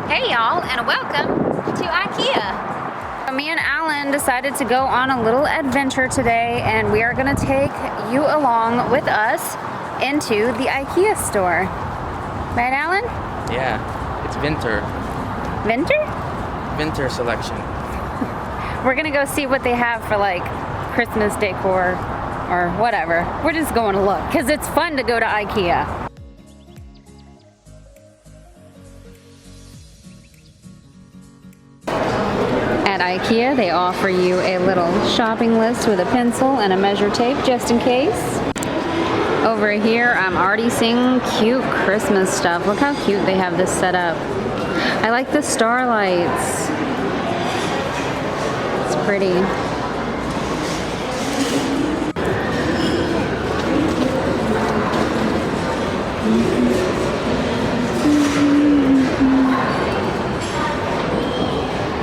Hey y'all, and welcome to Ikea. Me and Alan decided to go on a little adventure today, and we are gonna take you along with us into the Ikea store. Right, Alan? Yeah, it's winter. Winter? Winter selection. We're gonna go see what they have for like Christmas decor or whatever. We're just going to look, because it's fun to go to Ikea. At Ikea, they offer you a little shopping list with a pencil and a measure tape just in case. Over here, I'm already seeing cute Christmas stuff. Look how cute they have this set up. I like the starlights. It's pretty.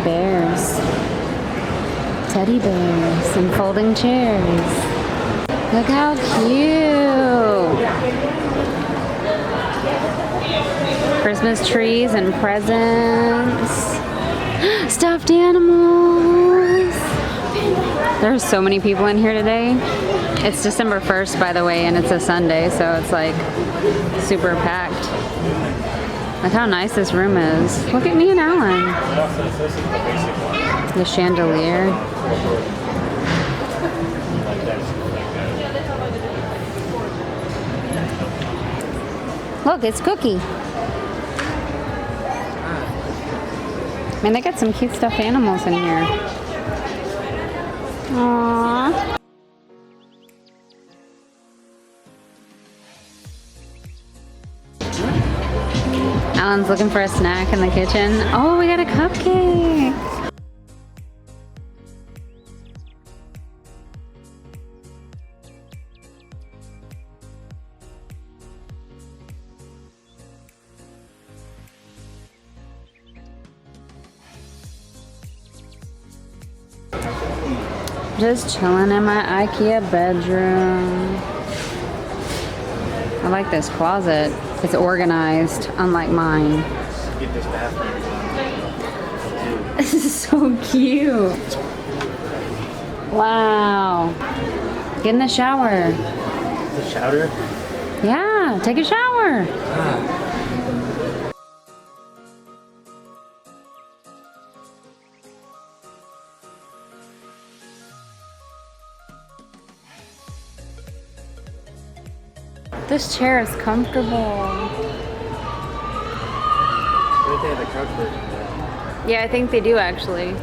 Bears, teddy bears, and folding chairs. Look how cute! Christmas trees and presents. Stuffed animals! There's so many people in here today. It's December 1st, by the way, and it's a Sunday, so it's like super packed. Look how nice this room is. Look at me and Alan. The chandelier. Look, it's Cookie. Man, they got some cute stuffed animals in here. Aww. Alan's looking for a snack in the kitchen. Oh, we got a cupcake. Just chilling in my Ikea bedroom. I like this closet. It's organized, unlike mine. Get this bathroom. This is so cute. Wow. Get in the shower. The shower? Yeah, take a shower. This chair is comfortable. What if they have a couch version of that? Yeah, I think they do actually.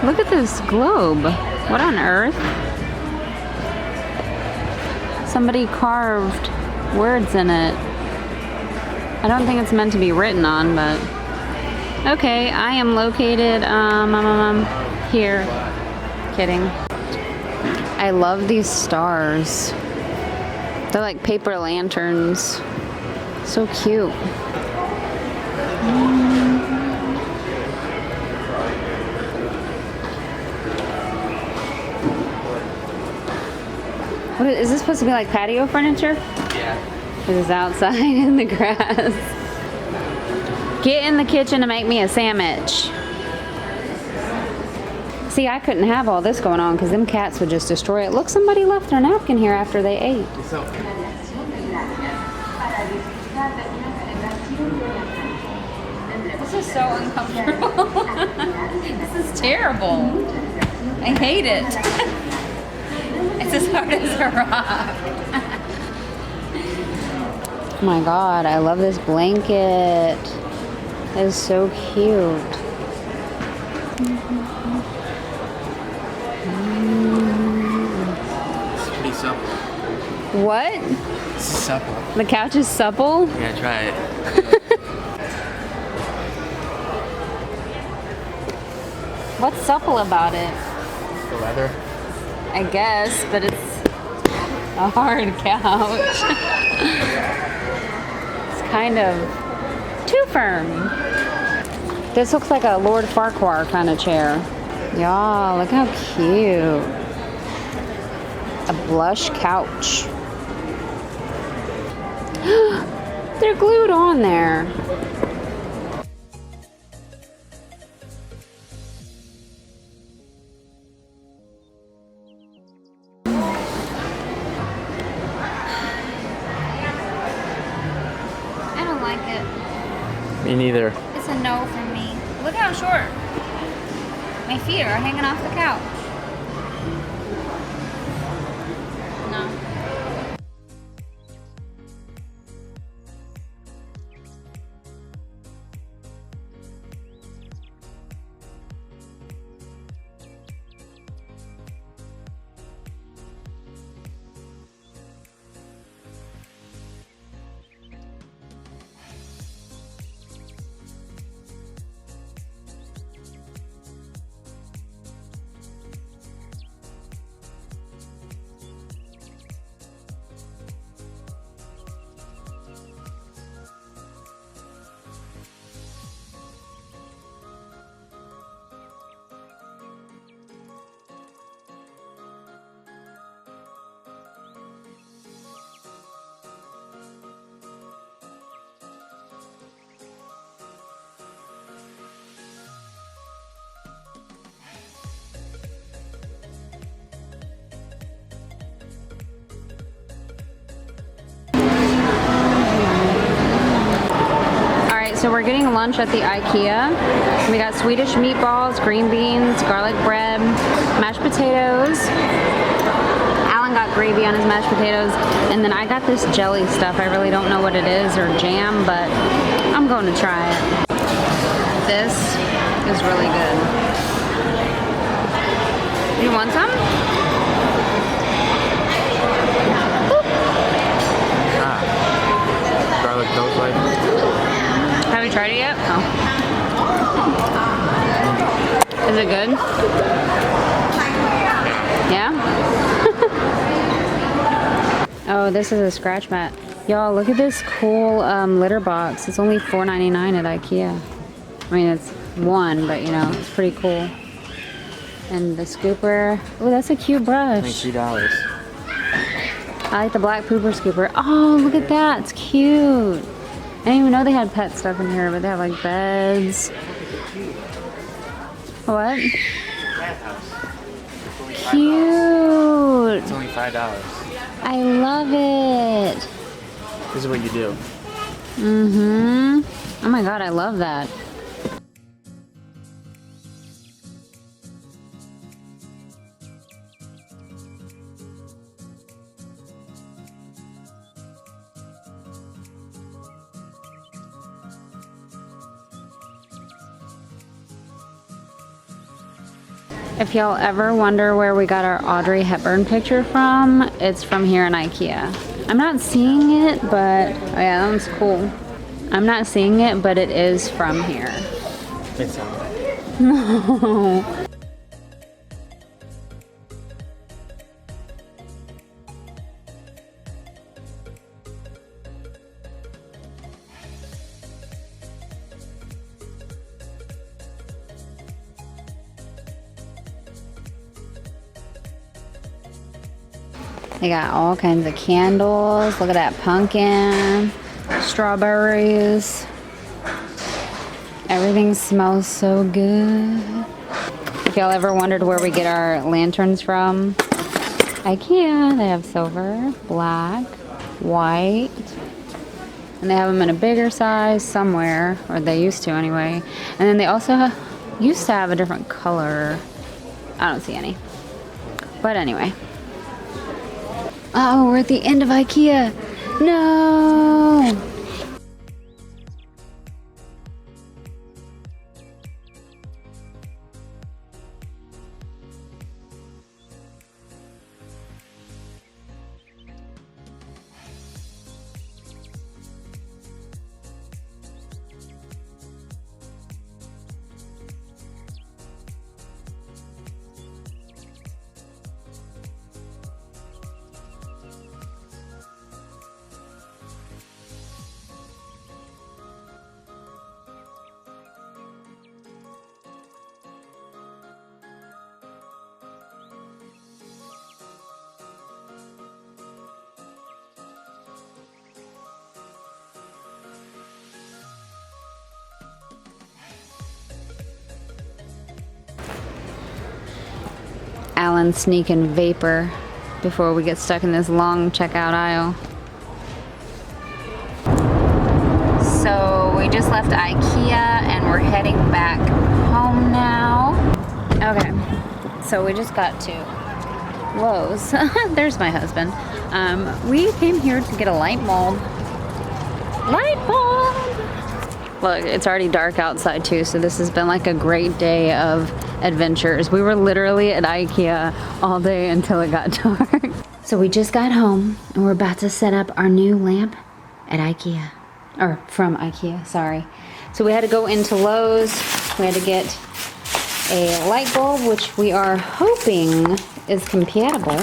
Look at this globe. What on earth? Somebody carved words in it. I don't think it's meant to be written on, but okay. I am located here. Kidding. I love these stars. They're like paper lanterns. So cute. What is this supposed to be, like patio furniture? Yeah. This is outside in the grass. Get in the kitchen to make me a sandwich. See, I couldn't have all this going on because them cats would just destroy it. Look, somebody left their napkin here after they ate. This is so uncomfortable. This is terrible. I hate it. It's as hard as a rock. Oh my god, I love this blanket. It is so cute. It's pretty supple. What? This is supple. The couch is supple? Yeah, try it. What's supple about it? The leather. I guess, but it's a hard couch. It's kind of Too firm. This looks like a Lord Farquhar kind of chair. Y'all, look how cute. A blush couch. They're glued on there. I don't like it. Me neither. It's a no from me. Look how short. My feet are hanging off the couch. No. So we're getting lunch at the Ikea. We got Swedish meatballs, green beans, garlic bread, mashed potatoes. Alan got gravy on his mashed potatoes. And then I got this jelly stuff. I really don't know what it is, or jam, but I'm going to try it. This is really good. You want some? Garlic toast like. Have you tried it yet? No. Is it good? Yeah? Oh, this is a scratch mat. Y'all, look at this cool litter box. It's only $4.99 at Ikea. I mean, it's one, but you know, it's pretty cool. And the scooper. Oh, that's a cute brush. $23. I like the black pooper scooper. Oh, look at that. It's cute. I didn't even know they had pet stuff in here, but they have like beds. What? Cute. It's only $5. I love it. This is what you do. Mm-hmm. Oh my god, I love that. If y'all ever wonder where we got our Audrey Hepburn picture from, it's from here in Ikea. I'm not seeing it, but oh yeah, that one's cool. I'm not seeing it, but it is from here. It's not. No. They got all kinds of candles. Look at that pumpkin, strawberries. Everything smells so good. If y'all ever wondered where we get our lanterns from, Ikea. They have silver, black, white, and they have them in a bigger size somewhere, or they used to anyway. And then they also used to have a different color. I don't see any. But anyway. Oh, we're at the end of Ikea. No! one sneak and vapor before we get stuck in this long checkout aisle. So we just left IKEA and we're heading back home now. Okay, so we just got to Lowe's. There's my husband. We came here to get a light bulb. Light bulb! Look, it's already dark outside too, so this has been like a great day of adventures. We were literally at IKEA all day until it got dark. So we just got home and we're about to set up our new lamp at IKEA. Or from IKEA, sorry. So we had to go into Lowe's. We had to get a light bulb, which we are hoping is compatible.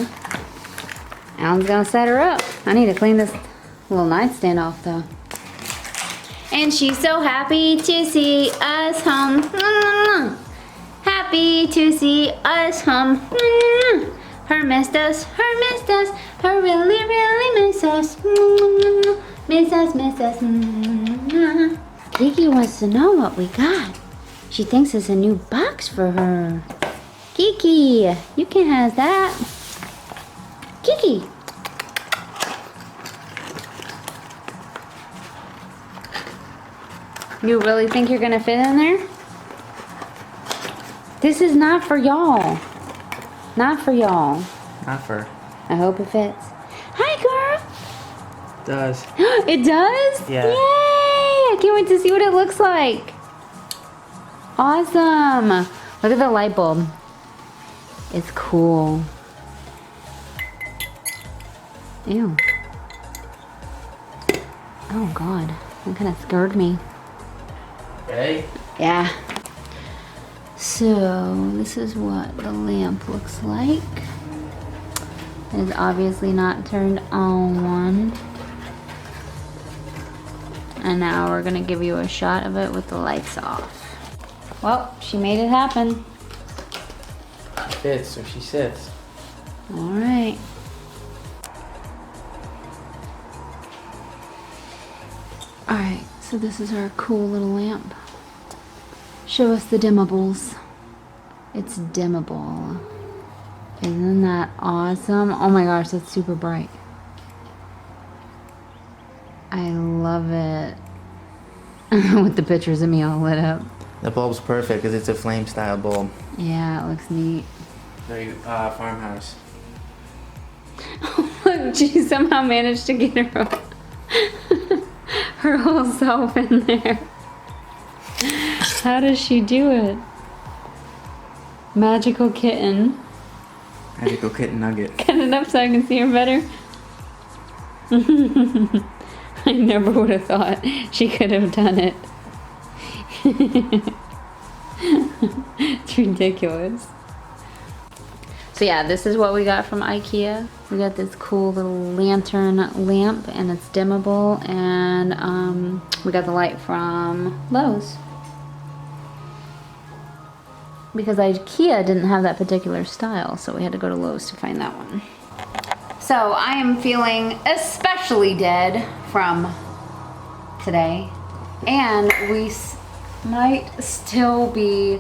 Alan's gonna set her up. I need to clean this little nightstand off though. And she's so happy to see us home. Happy to see us home. Her missed us, her missed us, her really, really miss us. Miss us, miss us. Kiki wants to know what we got. She thinks it's a new box for her. Kiki, you can have that. Kiki. You really think you're gonna fit in there? This is not for y'all. Not for y'all. Not for. I hope it fits. Hi, girl. Does. It does? Yeah. Yay! I can't wait to see what it looks like. Awesome. Look at the light bulb. It's cool. Ew. Oh God, that kind of scared me. Ready? Yeah. So this is what the lamp looks like. It is obviously not turned on. And now we're gonna give you a shot of it with the lights off. Well, she made it happen. It fits, so she sits. All right. All right, so this is our cool little lamp. Show us the dimmables. It's dimmable. Isn't that awesome? Oh my gosh, that's super bright. I love it. With the pictures of me all lit up. The bulb's perfect because it's a flame style bulb. Yeah, it looks neat. Very farmhouse. Look, she somehow managed to get her whole self in there. How does she do it? Magical kitten. Magical kitten nugget. Cut it up so I can see her better. I never would have thought she could have done it. It's ridiculous. So yeah, this is what we got from IKEA. We got this cool little lantern lamp and it's dimmable, and we got the light from Lowe's. Because IKEA didn't have that particular style, so we had to go to Lowe's to find that one. So I am feeling especially dead from today, and we might still be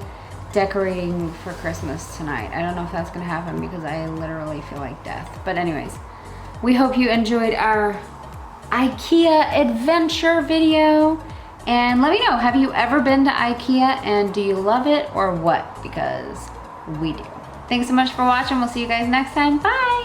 decorating for Christmas tonight. I don't know if that's gonna happen because I literally feel like death. But anyways, we hope you enjoyed our IKEA adventure video. And let me know, have you ever been to IKEA and do you love it or what? Because we do. Thanks so much for watching. We'll see you guys next time. Bye.